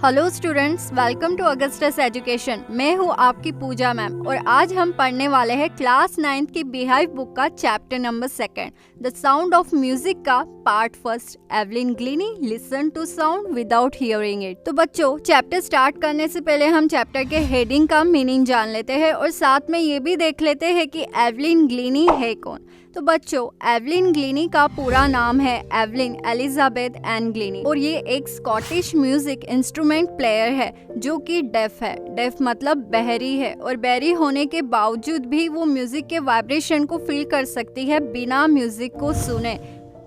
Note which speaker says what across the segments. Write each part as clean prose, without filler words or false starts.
Speaker 1: Hello students, welcome to Augustus Education. मैं हूँ आपकी पूजा मैम और आज हम पढ़ने वाले हैं क्लास 9th की बिहाइव बुक का chapter number 2 the sound of music का part 1 Evelyn Glennie listen to sound without hearing it. तो बच्चों, चैप्टर स्टार्ट करने से पहले हम चैप्टर के हेडिंग का मीनिंग जान लेते हैं और साथ में ये भी देख लेते हैं कि एवलिन ग्लीनी है कौन। तो बच्चों, एवलिन ग्लीनी का पूरा नाम है एवलिन एलिजाबेथ एन ग्लीनी और ये एक स्कॉटिश म्यूजिक इंस्ट्रूमेंट प्लेयर है जो कि डेफ है। डेफ मतलब बहरी है और बहरी होने के बावजूद भी वो म्यूजिक के वाइब्रेशन को फील कर सकती है बिना म्यूजिक को सुने।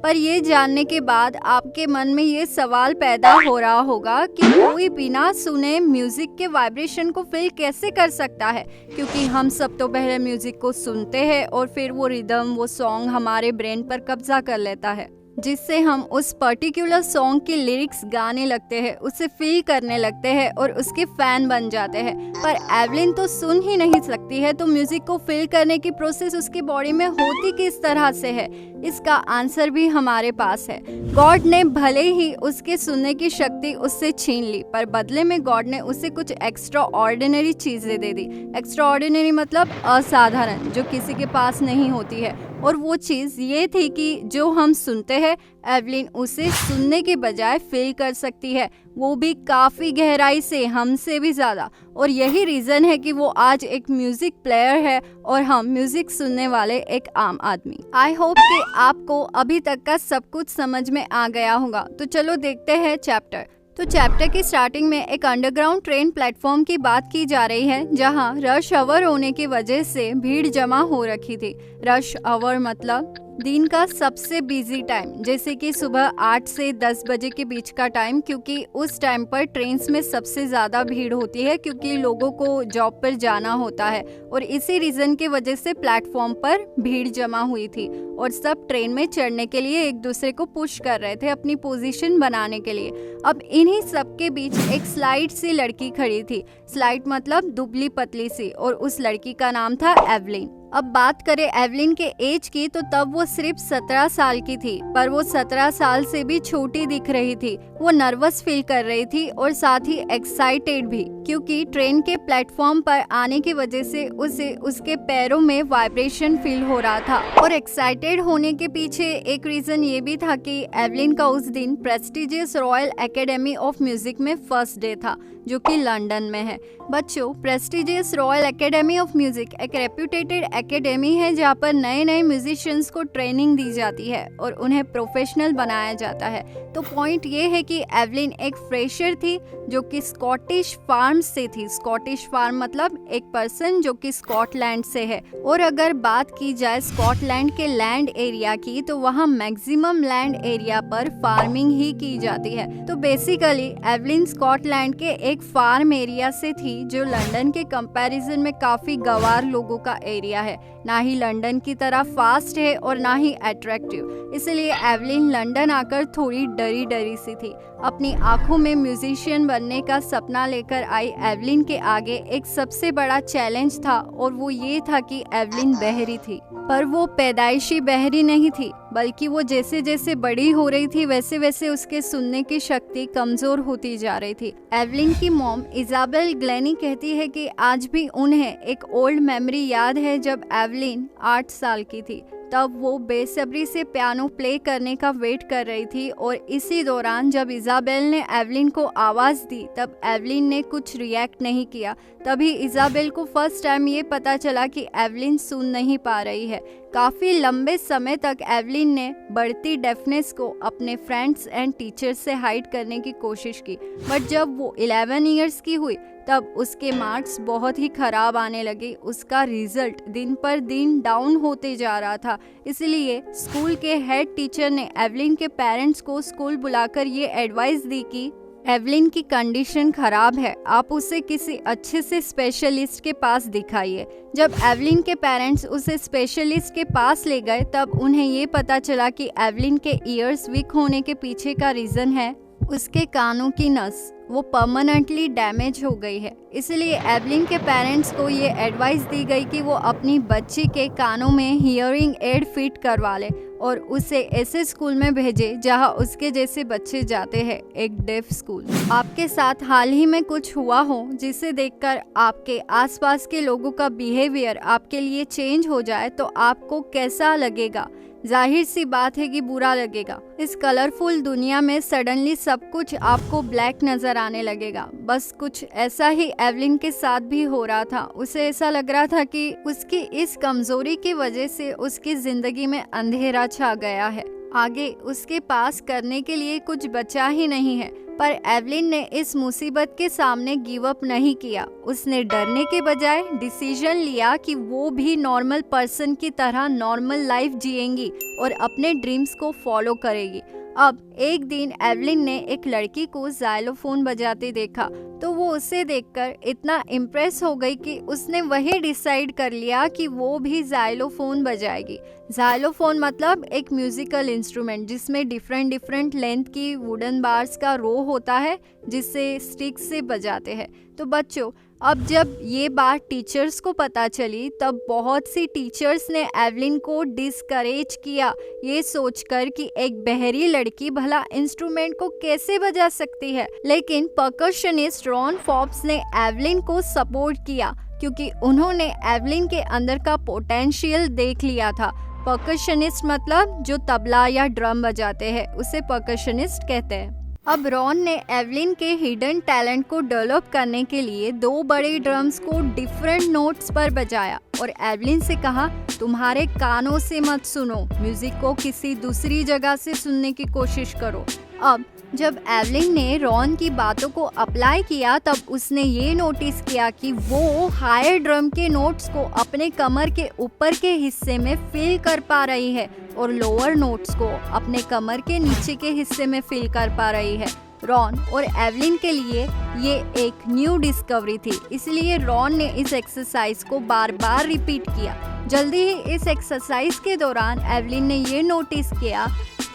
Speaker 1: पर ये जानने के बाद आपके मन में ये सवाल पैदा हो रहा होगा कि कोई बिना सुने म्यूजिक के वाइब्रेशन को फील कैसे कर सकता है, क्योंकि हम सब तो पहले म्यूजिक को सुनते हैं और फिर वो रिदम, वो सॉन्ग हमारे ब्रेन पर कब्जा कर लेता है, जिससे हम उस पर्टिकुलर सॉन्ग की लिरिक्स गाने लगते हैं, उसे फील करने लगते हैं और उसके फैन बन जाते हैं। पर एवलिन तो सुन ही नहीं सकती है, तो म्यूजिक को फील करने की प्रोसेस उसकी बॉडी में होती किस तरह से है, इसका आंसर भी हमारे पास है। गॉड ने भले ही उसके सुनने की शक्ति उससे छीन ली, पर बदले में गॉड ने उसे कुछ एक्स्ट्रा ऑर्डिनरी चीजें दे दी। एक्स्ट्रा ऑर्डिनरी मतलब असाधारण, जो किसी के पास नहीं होती है। और वो चीज़ ये थी कि जो हम सुनते हैं एवलिन उसे सुनने के बजाय फील कर सकती है, वो भी काफ़ी गहराई से, हमसे भी ज़्यादा। और यही रीज़न है कि वो आज एक म्यूज़िक प्लेयर है और हम म्यूज़िक सुनने वाले एक आम आदमी। आई होप कि आपको अभी तक का सब कुछ समझ में आ गया होगा। तो चलो देखते हैं चैप्टर। तो चैप्टर की स्टार्टिंग में एक अंडरग्राउंड ट्रेन प्लेटफॉर्म की बात की जा रही है, जहां रश आवर होने की वजह से भीड़ जमा हो रखी थी। रश आवर मतलब दिन का सबसे बिजी टाइम, जैसे कि सुबह 8 से 10 बजे के बीच का टाइम, क्योंकि उस टाइम पर ट्रेन्स में सबसे ज़्यादा भीड़ होती है, क्योंकि लोगों को जॉब पर जाना होता है। और इसी रीज़न की वजह से प्लेटफॉर्म पर भीड़ जमा हुई थी और सब ट्रेन में चढ़ने के लिए एक दूसरे को पुश कर रहे थे अपनी पोजीशन बनाने के लिए। अब इन्हीं सब के बीच एक स्लाइड सी लड़की खड़ी थी। स्लाइड मतलब दुबली पतली सी, और उस लड़की का नाम था एवलिन। अब बात करें एवलिन के एज की, तो तब वो सिर्फ 17 साल की थी, पर वो 17 साल से भी छोटी दिख रही थी। वो नर्वस फील कर रही थी और साथ ही एक्साइटेड भी, क्योंकि ट्रेन के प्लेटफॉर्म पर आने की वजह से उसे उसके पैरों में वाइब्रेशन फील हो रहा था। और एक्साइटेड होने के पीछे एक रीजन ये भी था कि एवलिन का उस दिन prestigious royal academy of music में फर्स्ट डे था, जो कि लंदन में है। बच्चों, prestigious royal academy of music एक रेप्यूटेटेड एकेडमी है जहाँ पर नए नए म्यूजिशियंस को ट्रेनिंग दी जाती है और उन्हें प्रोफेशनल बनाया जाता है। तो पॉइंट ये है कि एवलिन एक फ्रेशर थी जो कि स्कॉटिश फार्म से थी। स्कॉटिश फार्म मतलब एक पर्सन जो कि स्कॉटलैंड से है। और अगर बात की जाए स्कॉटलैंड के लैंड एरिया की, तो वहाँ मैक्सिमम लैंड एरिया पर फार्मिंग ही की जाती है। तो बेसिकली एवलिन स्कॉटलैंड के एक फार्म एरिया से थी, जो लंदन के कंपैरिजन में काफी गंवार लोगों का एरिया है। ना ही लंदन की तरह फास्ट है और ना ही अट्रैक्टिव, इसलिए एवलिन लंदन आकर थोड़ी डरी डरी सी थी। अपनी आंखों में म्यूजिशियन बनने का सपना लेकर आई एवलिन के आगे एक सबसे बड़ा चैलेंज था, और वो ये था कि एवलिन बहरी थी। पर वो पैदाइशी बहरी नहीं थी, बल्कि वो जैसे जैसे बड़ी हो रही थी वैसे वैसे उसके सुनने की शक्ति कमजोर होती जा रही थी। एवलिन की मॉम इजाबेल ग्लेनी कहती है कि आज भी उन्हें एक ओल्ड मेमोरी याद है, जब एवलिन 8 साल की थी। तब वो बेसब्री से पियानो प्ले करने का वेट कर रही थी, और इसी दौरान जब इजाबेल ने एवलिन को आवाज़ दी, तब एवलिन ने कुछ रिएक्ट नहीं किया। तभी इजाबेल को फर्स्ट टाइम ये पता चला कि एवलिन सुन नहीं पा रही है। काफ़ी लंबे समय तक एवलिन ने बढ़ती डेफनेस को अपने फ्रेंड्स एंड टीचर्स से हाइड करने की कोशिश की, बट जब वो 11 ईयर्स की हुई तब उसके मार्क्स बहुत ही खराब आने लगे। उसका रिजल्ट दिन पर दिन डाउन होते जा रहा था। इसलिए स्कूल के हेड टीचर ने एवलिन के पेरेंट्स को स्कूल बुलाकर ये एडवाइस दी कि एवलिन की कंडीशन खराब है, आप उसे किसी अच्छे से स्पेशलिस्ट के पास दिखाइए। जब एवलिन के पेरेंट्स उसे स्पेशलिस्ट के पास ले गए, तब उन्हें ये पता चला कि एवलिन के ईयर्स वीक होने के पीछे का रीज़न है उसके कानों की नस वो परमानेंटली डैमेज हो गई है। इसलिए एवलिन के पेरेंट्स को ये एडवाइस दी गई कि वो अपनी बच्ची के कानों में हियरिंग एड फिट करवा ले और उसे ऐसे स्कूल में भेजे जहां उसके जैसे बच्चे जाते हैं, एक डेफ स्कूल। आपके साथ हाल ही में कुछ हुआ हो जिसे देखकर आपके आसपास के लोगों का बिहेवियर आपके लिए चेंज हो जाए तो आपको कैसा लगेगा? जाहिर सी बात है कि बुरा लगेगा। इस कलरफुल दुनिया में सडनली सब कुछ आपको ब्लैक नजर आने लगेगा। बस कुछ ऐसा ही एवलिन के साथ भी हो रहा था। उसे ऐसा लग रहा था कि उसकी इस कमजोरी की वजह से उसकी जिंदगी में अंधेरा छा गया है। आगे उसके पास करने के लिए कुछ बचा ही नहीं है। पर एवलिन ने इस मुसीबत के सामने गिव अप नहीं किया। उसने डरने के बजाय डिसीजन लिया कि वो भी नॉर्मल पर्सन की तरह नॉर्मल लाइफ जिएंगी और अपने ड्रीम्स को फॉलो करेगी। अब एक दिन एवलिन ने एक लड़की को जाइलोफोन बजाते देखा तो वो उसे देखकर इतना इम्प्रेस हो गई कि उसने वही डिसाइड कर लिया कि वो भी जाइलोफोन बजाएगी। जाइलोफोन मतलब एक म्यूजिकल इंस्ट्रूमेंट जिसमें डिफरेंट लेंथ की वुडन बार्स का रो होता है जिससे स्टिक से बजाते हैं। तो बच्चों, अब जब ये बात टीचर्स को पता चली तब बहुत सी टीचर्स ने एवलिन को डिस्करेज किया, ये सोचकर कि एक बहरी लड़की भला इंस्ट्रूमेंट को कैसे बजा सकती है। लेकिन परकशनिस्ट रॉन फॉर्ब्स ने एवलिन को सपोर्ट किया क्योंकि उन्होंने एवलिन के अंदर का पोटेंशियल देख लिया था। परकशनिस्ट मतलब जो तबला या ड्रम बजाते हैं उसे परकशनिस्ट कहते हैं। अब रॉन ने एवलिन के हिडन टैलेंट को डेवलप करने के लिए 2 बड़े ड्रम्स को डिफरेंट नोट्स पर बजाया और एवलिन से कहा, तुम्हारे कानों से मत सुनो, म्यूजिक को किसी दूसरी जगह से सुनने की कोशिश करो। अब जब एवलिन ने रॉन की बातों को अप्लाई किया तब उसने ये नोटिस किया कि वो हायर ड्रम के नोट्स को अपने कमर के ऊपर के हिस्से में फील कर पा रही है और लोअर नोट्स को अपने कमर के नीचे के हिस्से में फील कर पा रही है। रॉन और एवलिन के लिए ये एक न्यू डिस्कवरी थी, इसलिए रॉन ने इस एक्सरसाइज को बार बार रिपीट किया। जल्दी ही इस एक्सरसाइज के दौरान एवलिन ने ये नोटिस किया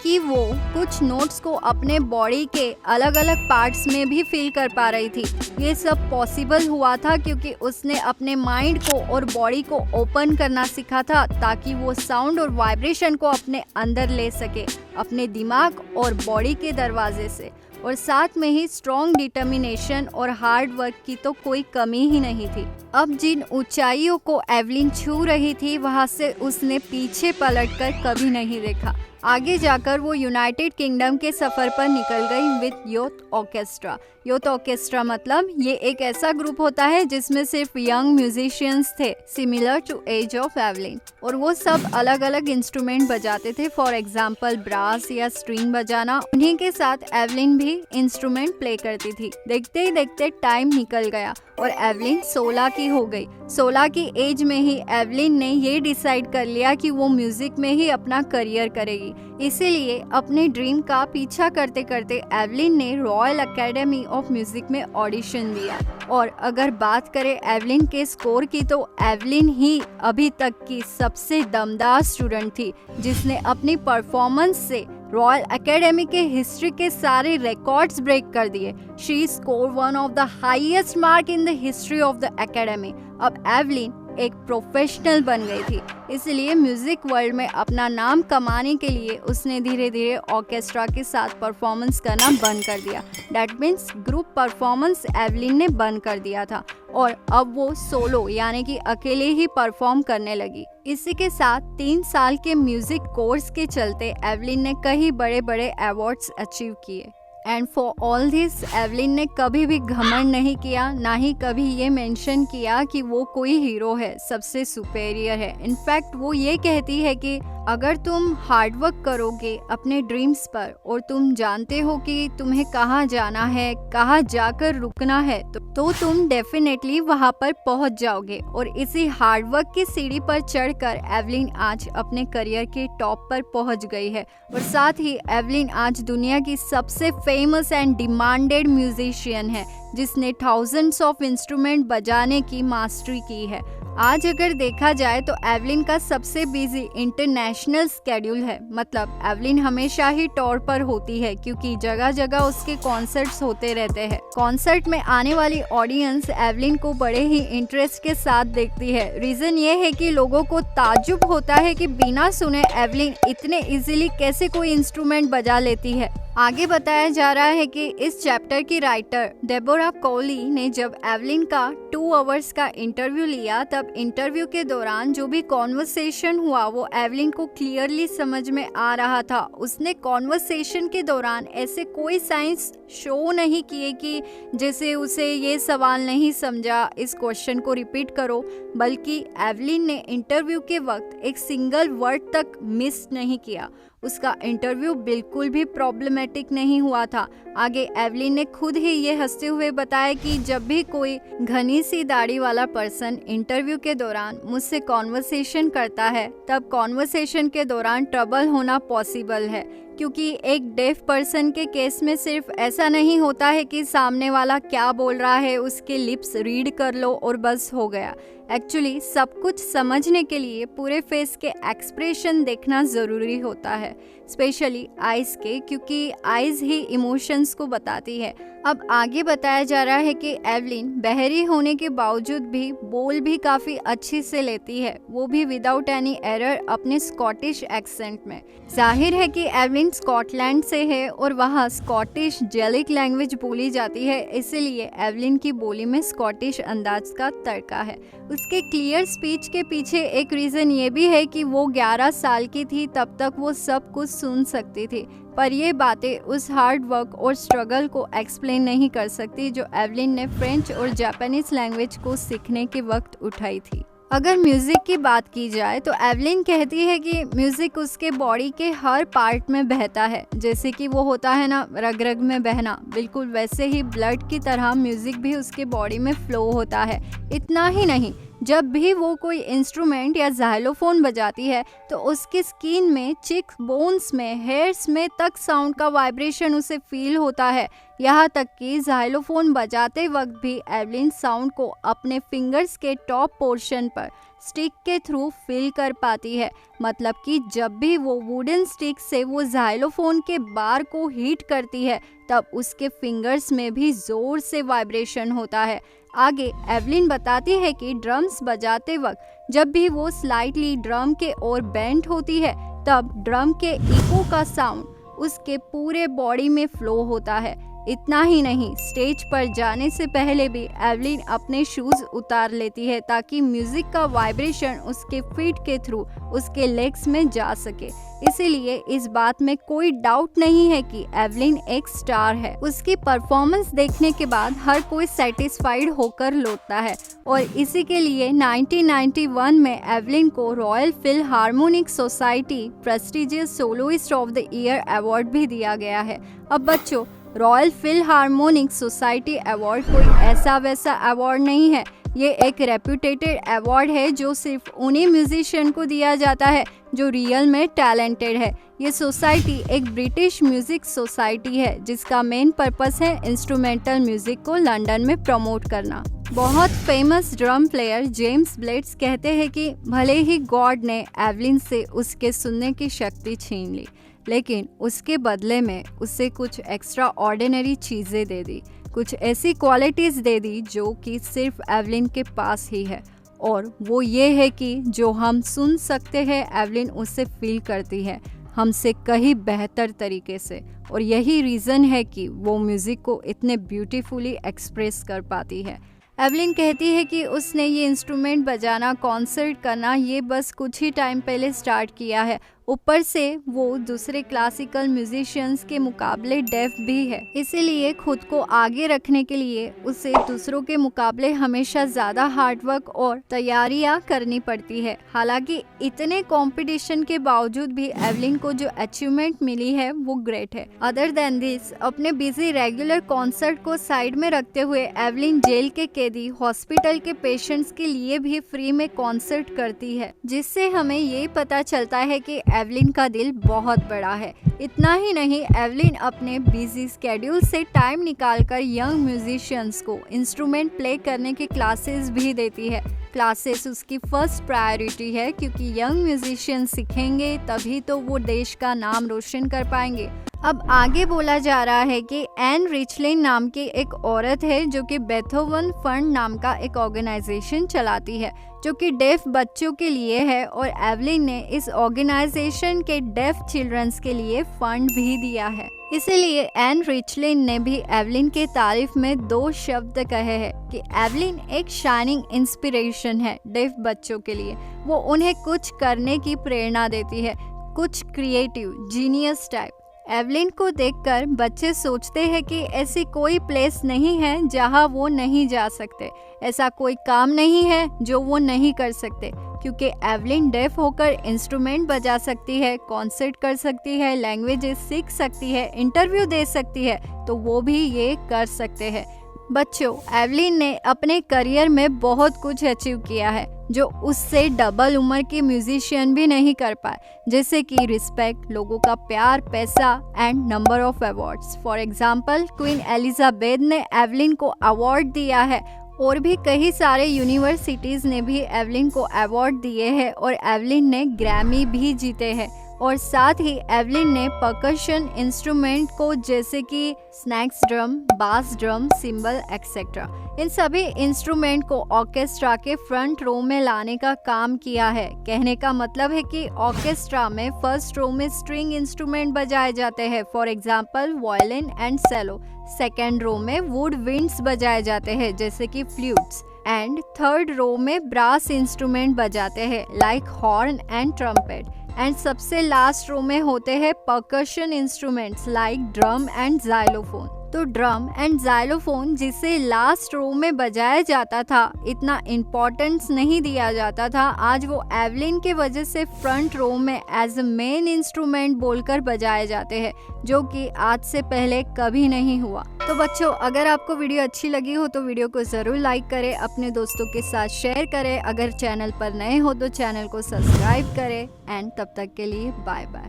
Speaker 1: कि वो कुछ नोट्स को अपने बॉडी के अलग अलग पार्ट्स में भी फील कर पा रही थी। ये सब पॉसिबल हुआ था क्योंकि उसने अपने माइंड को और बॉडी को ओपन करना सीखा था ताकि वो साउंड और वाइब्रेशन को अपने अंदर ले सके, अपने दिमाग और बॉडी के दरवाजे से। और साथ में ही स्ट्रॉन्ग डिटर्मिनेशन और हार्ड वर्क की तो कोई कमी ही नहीं थी। अब जिन ऊंचाइयों को एवलिन छू रही थी वहां से उसने पीछे पलटकर कभी नहीं देखा। आगे जाकर वो यूनाइटेड किंगडम के सफर पर निकल गई with youth orchestra. Youth orchestra मतलब ये एक ऐसा ग्रुप होता है जिसमें सिर्फ यंग म्यूजिशियंस थे, similar to age of Evelyn, और वो सब अलग अलग इंस्ट्रूमेंट बजाते थे। फॉर एग्जाम्पल ब्रास या स्ट्रिंग बजाना। उन्हीं के साथ एवलिन भी इंस्ट्रूमेंट प्ले करती थी। देखते ही देखते टाइम निकल गया और एवलिन 16 की हो गई। 16 की एज में ही एवलिन ने ये डिसाइड कर लिया कि वो म्यूजिक में ही अपना करियर करेगी। इसीलिए अपने ड्रीम का पीछा करते करते एवलिन ने रॉयल एकेडमी ऑफ म्यूजिक में ऑडिशन दिया। और अगर बात करें एवलिन के स्कोर की तो एवलिन ही अभी तक की सबसे दमदार स्टूडेंट थी जिसने अपनी परफॉर्मेंस से रॉयल एकेडमी के हिस्ट्री के सारे रिकॉर्ड्स ब्रेक कर दिए। She score one of the highest mark in the history of the academy. अब एवलिन एक प्रोफेशनल बन गई थी, इसलिए म्यूजिक वर्ल्ड में अपना नाम कमाने के लिए उसने धीरे धीरे ऑर्केस्ट्रा के साथ परफॉर्मेंस करना बंद कर दिया। That means group performance Evelyn ने बंद कर दिया था और अब वो सोलो यानी कि अकेले ही परफॉर्म करने लगी। इसी के साथ 3 साल के म्यूजिक कोर्स के चलते एवलिन ने कई बड़े बड़े अवार्ड्स अचीव किए। And for all this Evelyn ने कभी भी घमंड नहीं किया, ना ही कभी ये मेंशन किया कि वो कोई हीरो है, सबसे सुपेरियर है। इनफैक्ट वो ये कहती है कि अगर तुम हार्डवर्क करोगे अपने ड्रीम्स पर और तुम जानते हो कि तुम्हें कहाँ जाना है, कहाँ जाकर रुकना है, तो तुम डेफिनेटली वहाँ पर पहुँच जाओगे। और इसी हार्डवर्क की सीढ़ी पर चढ़कर एवलिन आज अपने करियर के टॉप पर पहुँच गई है। और साथ ही एवलिन आज दुनिया की सबसे फेमस एंड डिमांडेड म्यूजिशियन है जिसने थाउजेंड्स ऑफ इंस्ट्रूमेंट बजाने की मास्टरी की है। आज अगर देखा जाए तो एवलिन का सबसे बिजी इंटरनेशनल स्केड्यूल है। मतलब एवलिन हमेशा ही टूर पर होती है क्योंकि जगह जगह उसके कॉन्सर्ट्स होते रहते हैं। कॉन्सर्ट में आने वाली ऑडियंस एवलिन को बड़े ही इंटरेस्ट के साथ देखती है। रीजन ये है कि लोगों को ताज्जुब होता है कि बिना सुने एवलिन इतने इजीली कैसे कोई इंस्ट्रूमेंट बजा लेती है। आगे बताया जा रहा है कि इस चैप्टर की राइटर डेबोरा कोली ने जब एवलिन का 2 आवर्स का इंटरव्यू लिया, तब इंटरव्यू के दौरान जो भी कॉन्वर्सेशन हुआ वो एवलिन को क्लियरली समझ में आ रहा था। उसने कॉन्वर्सेशन के दौरान ऐसे कोई साइंस शो नहीं किए कि जैसे उसे ये सवाल नहीं समझा, इस क्वेश्चन को रिपीट करो, बल्कि एवलिन ने इंटरव्यू के वक्त एक सिंगल वर्ड तक मिस नहीं किया। उसका इंटरव्यू बिल्कुल भी प्रॉब्लमेटिक नहीं हुआ था। आगे एवलिन ने खुद ही ये हंसते हुए बताया कि जब भी कोई घनी सी दाढ़ी वाला पर्सन इंटरव्यू के दौरान मुझसे कॉन्वर्सेशन करता है, तब कॉन्वर्सेशन के दौरान ट्रबल होना पॉसिबल है, क्योंकि एक डेफ पर्सन के केस में सिर्फ ऐसा नहीं होता है कि सामने वाला क्या बोल रहा है उसके लिप्स रीड कर लो और बस हो गया। एक्चुअली सब कुछ समझने के लिए पूरे फेस के एक्सप्रेशन देखना ज़रूरी होता है, स्पेशली आइज़ के, क्योंकि आइज़ ही इमोशंस को बताती है। अब आगे बताया जा रहा है कि एवलिन बहरी होने के बावजूद भी बोल भी काफ़ी अच्छी से लेती है, वो भी विदाउट एनी एरर अपने स्कॉटिश एक्सेंट में। जाहिर है कि एवलिन स्कॉटलैंड से है और वहाँ स्कॉटिश जेलिक लैंग्वेज बोली जाती है, इसीलिए एवलिन की बोली में स्कॉटिश अंदाज का तड़का है। उसके क्लियर स्पीच के पीछे एक रीज़न ये भी है कि वो 11 साल की थी, तब तक वो सब कुछ सुन सकती थी, पर ये बातें उस हार्ड वर्क और स्ट्रगल को एक्सप्लेन नहीं कर सकती जो एवलिन ने फ्रेंच और जापानीज लैंग्वेज को सीखने के वक्त उठाई थी। अगर म्यूज़िक की बात की जाए तो एवलिन कहती है कि म्यूज़िक उसके बॉडी के हर पार्ट में बहता है। जैसे कि वो होता है ना रग रग में बहना, बिल्कुल वैसे ही ब्लड की तरह म्यूज़िक भी उसके बॉडी में फ्लो होता है। इतना ही नहीं, जब भी वो कोई इंस्ट्रूमेंट या ज़ाइलोफोन बजाती है तो उसकी स्किन में, चिक बोन्स में, हेयर्स में तक साउंड का वाइब्रेशन उसे फील होता है। यहाँ तक कि ज़ाइलोफोन बजाते वक्त भी एवलिन साउंड को अपने फिंगर्स के टॉप पोर्शन पर स्टिक के थ्रू फील कर पाती है। मतलब कि जब भी वो वुडन स्टिक से वो ज़ाइलोफोन के बार को हीट करती है, तब उसके फिंगर्स में भी ज़ोर से वाइब्रेशन होता है। आगे एवलिन बताती है कि ड्रम्स बजाते वक्त जब भी वो स्लाइटली ड्रम के ओर बेंड होती है, तब ड्रम के इको का साउंड उसके पूरे बॉडी में फ्लो होता है। इतना ही नहीं, स्टेज पर जाने से पहले भी एवलिन अपने शूज उतार लेती है ताकि म्यूजिक का वाइब्रेशन उसके फीट के थ्रू उसके लेग्स में जा सके। इसीलिए इस बात में कोई डाउट नहीं है कि एवलिन एक स्टार है। उसकी परफॉर्मेंस देखने के बाद हर कोई सेटिस्फाइड होकर लौटता है और इसी के लिए 1991 में एवलिन को royal Philharmonic society prestigious soloist of the year award भी दिया गया है। अब बच्चों, रॉयल फिलहार्मोनिक सोसाइटी अवार्ड कोई ऐसा वैसा अवार्ड नहीं है, ये एक रेप्यूटेटेड अवार्ड है जो सिर्फ उन्हीं म्यूजिशियन को दिया जाता है जो रियल में टैलेंटेड है। ये सोसाइटी एक ब्रिटिश म्यूजिक सोसाइटी है जिसका मेन पर्पस है इंस्ट्रूमेंटल म्यूजिक को लंदन में प्रमोट करना। बहुत famous drum player James blades कहते हैं कि भले ही गॉड ने एवलिन से उसके सुनने की शक्ति छीन ली, लेकिन उसके बदले में उसे कुछ एक्स्ट्रा ऑर्डिनरी चीज़ें दे दी, कुछ ऐसी क्वालिटीज़ दे दी जो कि सिर्फ एवलिन के पास ही है, और वो ये है कि जो हम सुन सकते हैं एवलिन उससे फील करती है हमसे कहीं बेहतर तरीके से, और यही रीज़न है कि वो म्यूज़िक को इतने ब्यूटीफुली एक्सप्रेस कर पाती है। एवलिन कहती है कि उसने ये इंस्ट्रूमेंट बजाना, कॉन्सर्ट करना ये बस कुछ ही टाइम पहले स्टार्ट किया है। ऊपर से वो दूसरे क्लासिकल म्यूजिशियंस के मुकाबले डेफ भी है, इसीलिए खुद को आगे रखने के लिए उसे दूसरों के मुकाबले हमेशा ज़्यादा हार्डवर्क और तैयारियां करनी पड़ती है। हालांकि इतने कंपटीशन के बावजूद भी एवलिन को जो अचीवमेंट मिली है वो ग्रेट है। अदर देन दिस, अपने बिजी रेगुलर कॉन्सर्ट को साइड में रखते हुए एवलिन जेल के कैदी, हॉस्पिटल के पेशेंट्स के लिए भी फ्री में कॉन्सर्ट करती है, जिससे हमें ये पता चलता है कि एवलिन का दिल बहुत बड़ा है। इतना ही नहीं, एवलिन अपने बिजी स्केड्यूल से टाइम निकालकर यंग म्यूजिशियंस को इंस्ट्रूमेंट प्ले करने की क्लासेस भी देती है। क्लासेस उसकी फर्स्ट प्रायोरिटी है, क्योंकि यंग म्यूजिशियन सीखेंगे तभी तो वो देश का नाम रोशन कर पाएंगे। अब आगे बोला जा रहा है कि एन रिचलिन नाम की एक औरत है जो कि बेथोवन फंड नाम का एक ऑर्गेनाइजेशन चलाती है जो कि डेफ बच्चों के लिए है, और एवलिन ने इस ऑर्गेनाइजेशन के डेफ चिल्ड्रंस के लिए फंड भी दिया है। इसीलिए एन रिचलिन ने भी एवलिन के तारीफ में 2 शब्द कहे हैं कि एवलिन एक शाइनिंग इंस्पिरेशन है डेफ बच्चों के लिए। वो उन्हें कुछ करने की प्रेरणा देती है, कुछ क्रिएटिव जीनियस टाइप। एवलिन को देखकर बच्चे सोचते हैं कि ऐसी कोई प्लेस नहीं है जहां वो नहीं जा सकते, ऐसा कोई काम नहीं है जो वो नहीं कर सकते, क्योंकि एवलिन डेफ होकर इंस्ट्रूमेंट बजा सकती है, कॉन्सर्ट कर सकती है, लैंग्वेजेस सीख सकती है, इंटरव्यू दे सकती है, तो वो भी ये कर सकते हैं। बच्चों, एवलिन ने अपने करियर में बहुत कुछ अचीव किया है जो उससे डबल उम्र के म्यूजिशियन भी नहीं कर पाए, जैसे कि रिस्पेक्ट, लोगों का प्यार, पैसा and number of awards. For example, queen Elizabeth ने एवलिन को अवार्ड दिया है, और भी कई सारे यूनिवर्सिटीज़ ने भी एवलिन को अवार्ड दिए हैं, और एवलिन ने ग्रैमी भी जीते हैं। और साथ ही एवलिन ने परकशन इंस्ट्रूमेंट को जैसे कि स्नैक्स ड्रम, बास ड्रम, सिंबल एक्सेट्रा, इन सभी इंस्ट्रूमेंट को ऑर्केस्ट्रा के फ्रंट रो में लाने का काम किया है। कहने का मतलब है कि ऑर्केस्ट्रा में फर्स्ट रो में स्ट्रिंग इंस्ट्रूमेंट बजाए जाते हैं, for example violin and cello. Second row में वुड विंड्स बजाए जाते हैं जैसे कि फ्लूट्स, एंड थर्ड रो में ब्रास इंस्ट्रूमेंट बजाते हैं like horn and trumpet, and सबसे लास्ट रो में होते हैं percussion instruments like drum and xylophone. तो ड्रम एंड जाइलोफोन जिसे लास्ट रो में बजाया जाता था, इतना इम्पोर्टेंस नहीं दिया जाता था, आज वो एवलिन के वजह से फ्रंट रो में एज अ मेन इंस्ट्रूमेंट बोलकर बजाए जाते हैं, जो कि आज से पहले कभी नहीं हुआ। तो बच्चों, अगर आपको वीडियो अच्छी लगी हो तो वीडियो को ज़रूर लाइक करें, अपने दोस्तों के साथ शेयर करें, अगर चैनल पर नए हो तो चैनल को सब्सक्राइब करें, एंड तब तक के लिए बाय बाय।